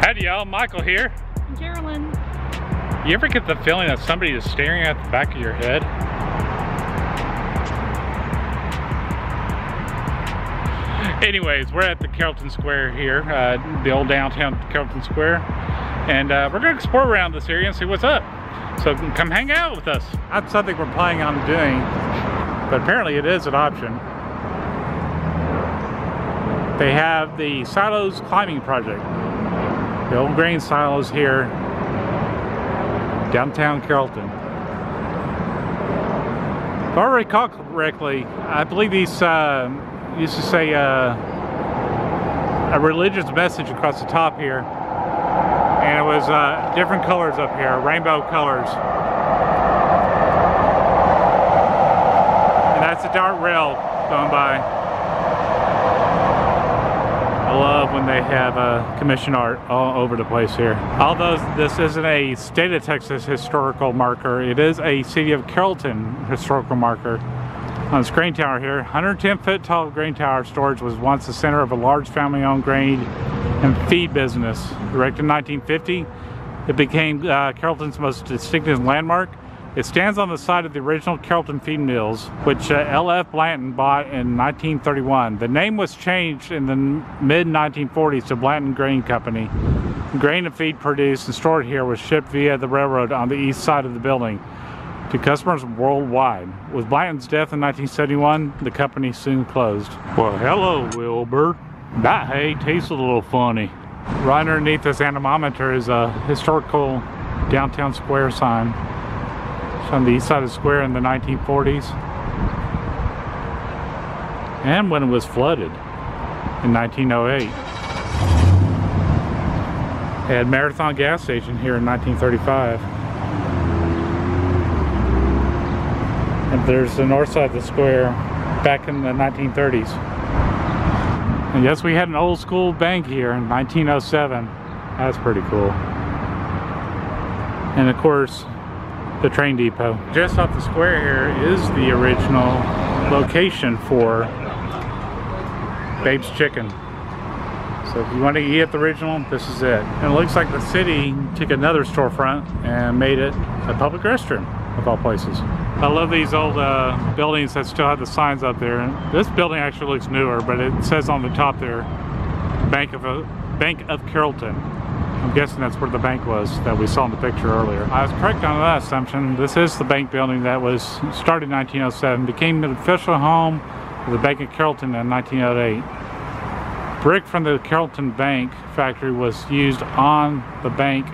Howdy y'all, Michael here. And Carolyn. You ever get the feeling that somebody is staring at the back of your head? Anyways, we're at the Carrollton Square here, the old downtown Carrollton Square. And we're gonna explore around this area and see what's up. So come hang out with us. That's something we're planning on doing, but apparently it is an option. They have the Silos Climbing Project. The old grain silos here, downtown Carrollton. If I recall correctly, I believe these used to say a religious message across the top here, and it was different colors up here, rainbow colors. And that's a dark rail going by. I love when they have commission art all over the place here. Although this isn't a state of Texas historical marker, it is a City of Carrollton historical marker. On this grain tower here, 110-foot tall grain tower storage was once the center of a large family-owned grain and feed business. Erected in 1950, it became Carrollton's most distinctive landmark. It stands on the site of the original Carrollton feed mills, which L.F. Blanton bought in 1931. The name was changed in the mid-1940s to Blanton Grain Company. Grain and feed produced and stored here was shipped via the railroad on the east side of the building to customers worldwide. With Blanton's death in 1971, the company soon closed. Well, hello, Wilbur. That hay tastes a little funny. Right underneath this anemometer is a historical downtown square sign. On the east side of the square in the 1940s, and when it was flooded in 1908. They had Marathon gas station here in 1935. And there's the north side of the square back in the 1930s. And yes, we had an old school bank here in 1907. That's pretty cool. And of course, the train depot. Just off the square here is the original location for Babe's Chicken. So if you want to eat the original, this is it. And it looks like the city took another storefront and made it a public restroom, of all places. I love these old buildings that still have the signs up there. And this building actually looks newer, but it says on the top there, Bank of Carrollton. I'm guessing that's where the bank was that we saw in the picture earlier. I was correct on that assumption. This is the bank building that was started in 1907, became the official home of the Bank of Carrollton in 1908. Brick from the Carrollton Bank factory was used on the bank.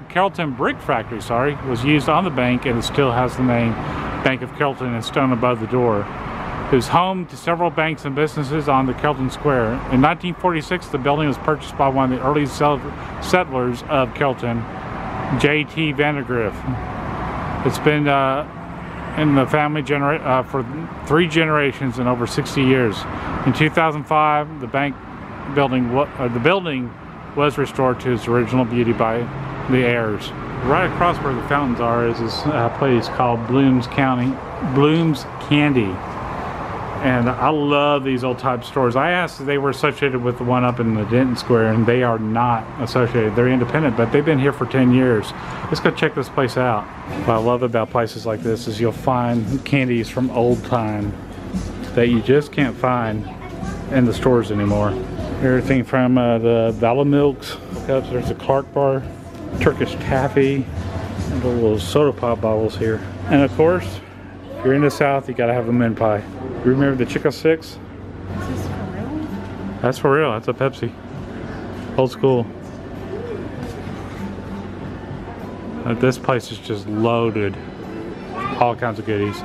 Carrollton Brick Factory, sorry, was used on the bank, and it still has the name Bank of Carrollton and stone above the door. It was home to several banks and businesses on the Carrollton Square. In 1946, the building was purchased by one of the early settlers of Carrollton, J.T. Vandergriff. It's been in the family for 3 generations and over 60 years. In 2005, the building was restored to its original beauty by the heirs. Right across where the fountains are is this place called Bloom's Candy. And I love these old type stores. I asked if they were associated with the one up in the Denton Square, and they are not associated. They're independent, but they've been here for 10 years. Let's go check this place out. What I love about places like this is you'll find candies from old time that you just can't find in the stores anymore. Everything from the Vala Milks cups, there's a Clark bar, Turkish taffy, and the little soda pop bottles here. And of course, if you're in the South, you gotta have a min pie. Remember the Chico 6? Is this for real? That's for real. That's a Pepsi. Old school. This place is just loaded. All kinds of goodies,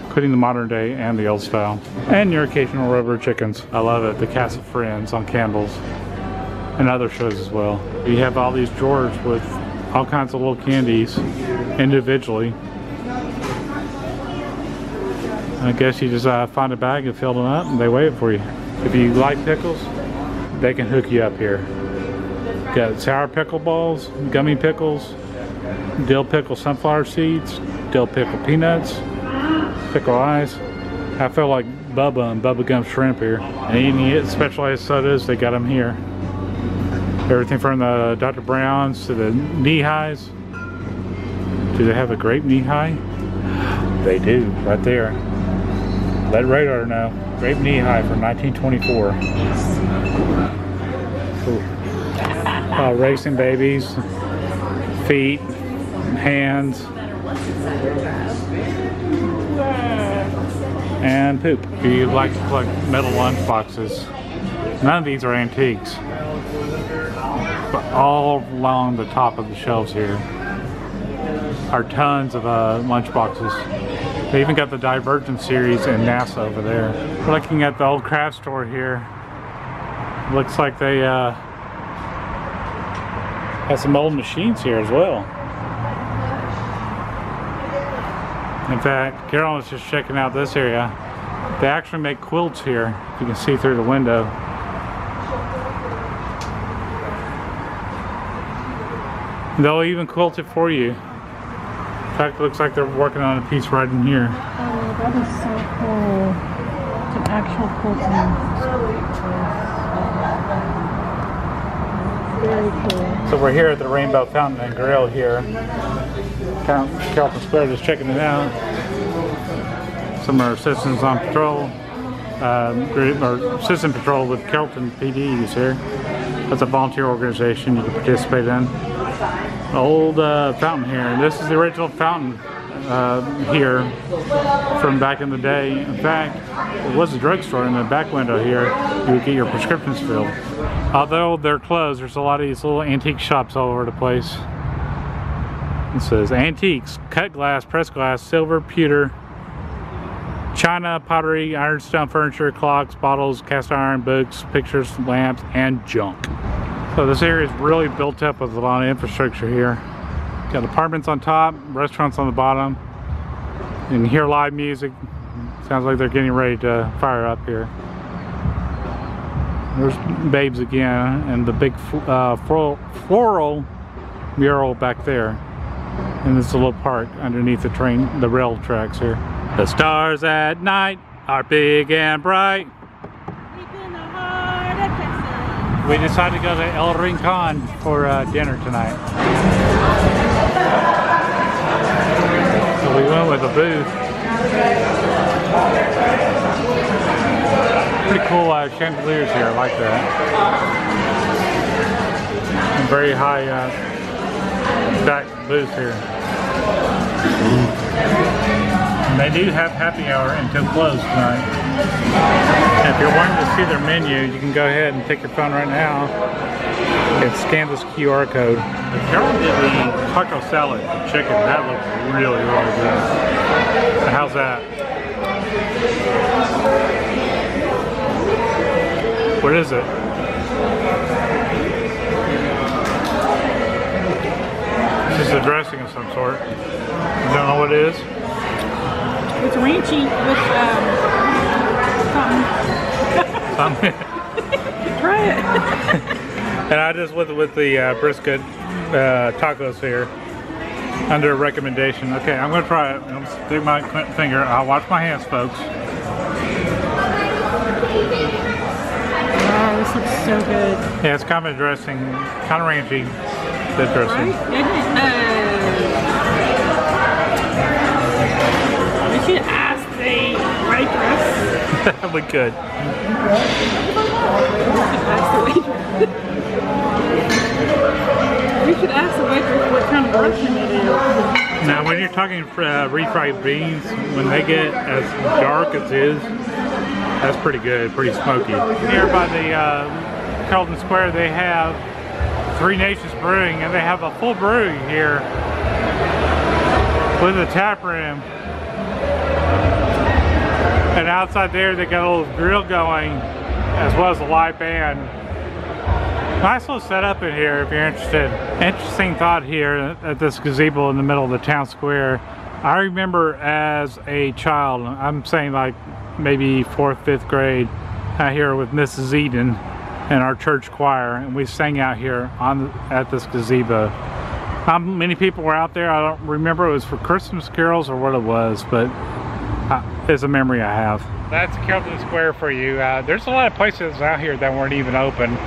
including the modern day and the old style. And your occasional rubber chickens. I love it. The Cast of Friends on Campbell's. And other shows as well. You have all these drawers with all kinds of little candies individually. I guess you just find a bag and fill them up and they weigh it for you. If you like pickles, they can hook you up here. Got sour pickle balls, gummy pickles, dill pickle sunflower seeds, dill pickle peanuts, pickle ice. I feel like Bubba and Bubba Gum Shrimp here. And any specialized sodas, they got them here. Everything from the Dr. Brown's to the knee highs. Do they have a grape knee high? They do, right there. Let Radar know. Grape knee high from 1924. Racing babies, feet, hands, and poop. If you like to collect metal lunch boxes, none of these are antiques, but all along the top of the shelves here are tons of lunch boxes. They even got the Divergent series and NASA over there. Looking at the old craft store here, looks like they have some old machines here as well. In fact, Carol was just checking out this area. They actually make quilts here. You can see through the window. They'll even quilt it for you. In fact, it looks like they're working on a piece right in here. Oh, that is so cool. It's an actual quilting. Very cool. So we're here at the Rainbow Fountain and Grill here. Carrollton Square, just checking it out. Some of our citizens on patrol, or Citizen Patrol with Carrollton PDs here. That's a volunteer organization you can participate in. Old fountain here. This is the original fountain here from back in the day. In fact, it was a drugstore in the back window here. You would get your prescriptions filled. Although they're closed, there's a lot of these little antique shops all over the place. It says antiques, cut glass, pressed glass, silver, pewter, china, pottery, ironstone furniture, clocks, bottles, cast iron, books, pictures, lamps, and junk. So this area is really built up with a lot of infrastructure here. Got apartments on top, restaurants on the bottom. You can hear live music. Sounds like they're getting ready to fire up here. There's Babes again, and the big floral mural back there. And this little park underneath the rail tracks here. The stars at night are big and bright. We decided to go to El Rincon for dinner tonight. So we went with a booth. Pretty cool chandeliers here, I like that. And very high back booth here. And they do have happy hour until close tonight. And if you're wanting to see their menu, you can go ahead and take your phone right now and scan this QR code. Carol did the taco salad with chicken. That looks really, really good. How's that? What is it? This is a dressing of some sort. You don't know what it is? It's ranchy with something. Try it. And I just went with the brisket tacos here under recommendation. Okay, I'm gonna try it. I'm gonna stick my finger. I'll wash my hands, folks. Wow, this looks so good. Yeah, it's kind of a dressing, kind of ranchy. Good dressing. Right? We should ask the waitress. We could. We should ask the waitress what kind of dressing it is. Now, when you're talking refried beans, when they get as dark as is, that's pretty good, pretty smoky. Here by the Carrollton Square, they have Three Nations Brewing, and they have a full brewery here with a tap room. And outside there, they got a little grill going, as well as a live band. Nice little setup in here if you're interested. Interesting thought here at this gazebo in the middle of the town square. I remember as a child, I'm saying like maybe 4th, 5th grade, out here with Mrs. Eden and our church choir, and we sang out here at this gazebo. How many people were out there? I don't remember. It was for Christmas carols or what it was, but it's a memory I have. That's Carrollton Square for you. There's a lot of places out here that weren't even open.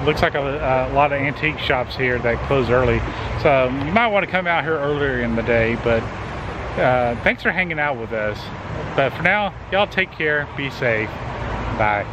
Looks like a lot of antique shops here that close early. So you might want to come out here earlier in the day, but thanks for hanging out with us. But for now, y'all take care, be safe, bye.